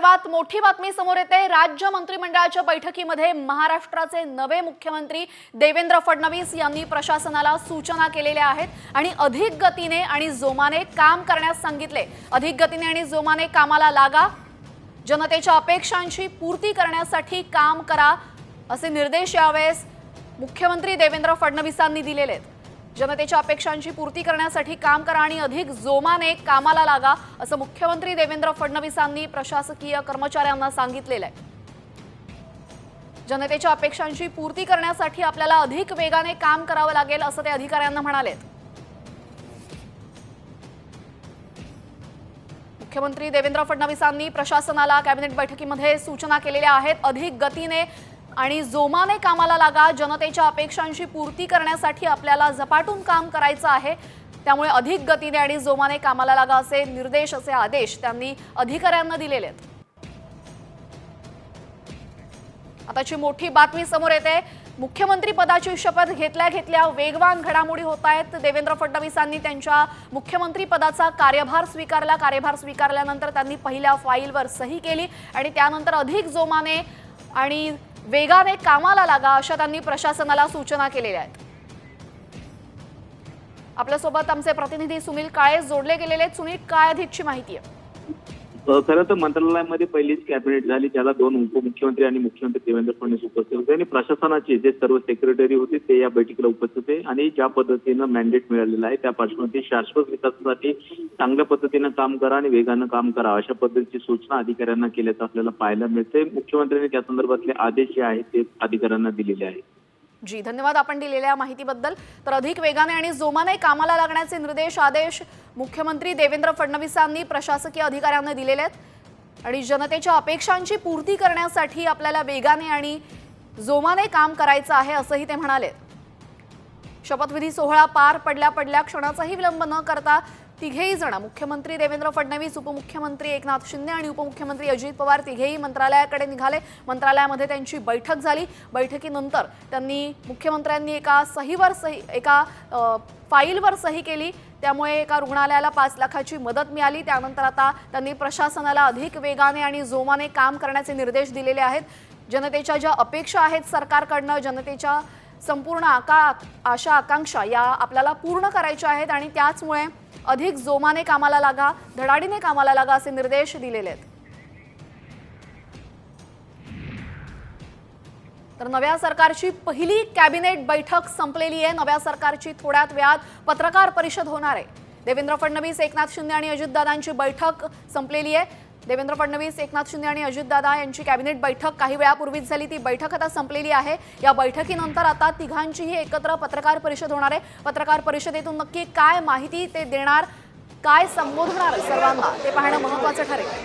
सर्वात मोठी बातमी समोर येते। राज्य मंत्रिमंडळाच्या बैठकीमध्ये महाराष्ट्राचे नवे मुख्यमंत्री देवेंद्र फडणवीस यांनी प्रशासनाला सूचना केलेल्या आहेत आणि अधिक गतीने आणि जोमाने काम करण्यास सांगितले। अधिक गतीने आणि जोमाने कामाला लागा, जनतेच्या अपेक्षांची पूर्ती करण्यासाठी काम करा असे निर्देश यावेळेस मुख्यमंत्री देवेंद्र फडणवीसांनी दिलेले आहेत। जनतेच्या अपेक्षांची पूर्ती करण्यासाठी काम करा आणि अधिक जोमाने कामाला लागा असं मुख्यमंत्री देवेंद्र फडणवीसांनी प्रशासकीय कर्मचाऱ्यांना सांगितलेलं आहे। जनतेच्या अपेक्षांची पूर्ती करण्यासाठी आपल्याला अधिक वेगाने काम करावं लागेल असं ते अधिकाऱ्यांना म्हणालेत। मुख्यमंत्री देवेंद्र फडणवीसांनी प्रशासनाला कॅबिनेट बैठकीमध्ये सूचना केलेल्या आहेत। अधिक गतीने आणि जोमाने कामाला लागा, जनतेच्या अपेक्षांची पूर्ती करण्यासाठी आपल्याला झपाटून काम करायचं आहे, त्यामुळे अधिक गतीने आणि जोमाने कामाला लागा असे निर्देश, असे आदेश त्यांनी अधिकाऱ्यांना दिलेले आहेत। आताची मोठी बातमी समोर येते। मुख्यमंत्री पदाची शपथ घेतल्या वेगवान घडामोडी होत आहेत। देवेंद्र फडणवीसांनी त्यांच्या मुख्यमंत्री पदाचा कार्यभार स्वीकारला। कार्यभार स्वीकारल्यानंतर त्यांनी पहिल्या फाईलवर सही केली आणि त्यानंतर अधिक जोमाने आणि वेगाने कामाला लागा अशा त्यांनी प्रशासनाला सूचना केलेल्या आहेत। आपल्या सोबत आमचे प्रतिनिधी सुनील काळे जोडले गेलेले आहेत। सुनील, काय अधिकची माहिती आहे? खरं तर मंत्रालयामध्ये पहिलीच कॅबिनेट झाली, ज्याला 2 उपमुख्यमंत्री आणि मुख्यमंत्री देवेंद्र फडणवीस उपस्थित होते आणि प्रशासनाचे जे सर्व सेक्रेटरी होते ते या बैठकीला उपस्थित होते आणि ज्या पद्धतीनं मॅन्डेट मिळालेलं आहे त्या पार्श्वभूमीवर शाश्वत विकासासाठी चांगल्या पद्धतीनं काम करा आणि वेगानं काम करा अशा पद्धतीची सूचना अधिकाऱ्यांना केल्याचं आपल्याला पाहायला मिळते। मुख्यमंत्र्यांनी त्या संदर्भातले आदेश जे आहेत ते अधिकाऱ्यांना दिलेले आहेत। जी, धन्यवाद आपण दिलेल्या माहितीबद्दल। तर अधिक वेगाने आणि जोमाने कामाला लागण्याचे निर्देश, आदेश मुख्यमंत्री देवेंद्र फडणवीसांनी प्रशासकीय अधिकाऱ्यांना दिलेले आहेत आणि जनतेच्या अपेक्षांची पूर्ती करण्यासाठी आपल्याला वेगाने आणि जोमाने काम करायचं आहे असंही ते म्हणाले। शपथविधी सोहळा पार पडल्या क्षणाचाही विलंब न करता तिघेही जण, मुख्यमंत्री देवेंद्र फडणवीस, उपमुख्यमंत्री एकनाथ शिंदे आणि उपमुख्यमंत्री अजित पवार तिघेही मंत्रालयाकडे निघाले। मंत्रालयामध्ये त्यांची बैठक झाली। बैठकीनंतर मुख्यमंत्र्यांनी एका फाईलवर सही केली, त्यामुळे एका रुग्णालयाला 5 लाखाची मदत मिळाली। त्यानंतर आता त्यांनी प्रशासनाला अधिक वेगाने आणि जोमाने काम करण्याचे निर्देश दिलेले आहेत। जनतेच्या ज्या अपेक्षा आहेत सरकारकडनं, जनतेच्या संपूर्ण आशा आकांक्षा या आपल्याला पूर्ण करायच्या आहेत आणि त्याचमुळे अधिक जोमाने कामाला लागा, धडाडीने कामाला लागा असे निर्देश दिलेले आहेत। तर नव्या सरकारची पहिली कॅबिनेट बैठक संपलेली आहे। नव्या सरकारची थोड्याच वेळात पत्रकार परिषद होणार आहे। देवेंद्र फडणवीस, एकनाथ शिंदे आणि अजितदादांची बैठक संपलेली आहे। देवेंद्र फडणवीस, एकनाथ शिंदे आणि अजितदादा यांची कॅबिनेट बैठक काही वेळापूर्वीच झाली। ती बैठक आता संपलेली आहे। या बैठकीनंतर आता तिघांचीही एकत्र पत्रकार परिषद होणार आहे। पत्रकार परिषदेतून नक्की काय माहिती ते देणार, काय संबोधणार सर्वांना ते पाहणं महत्त्वाचं ठरेल।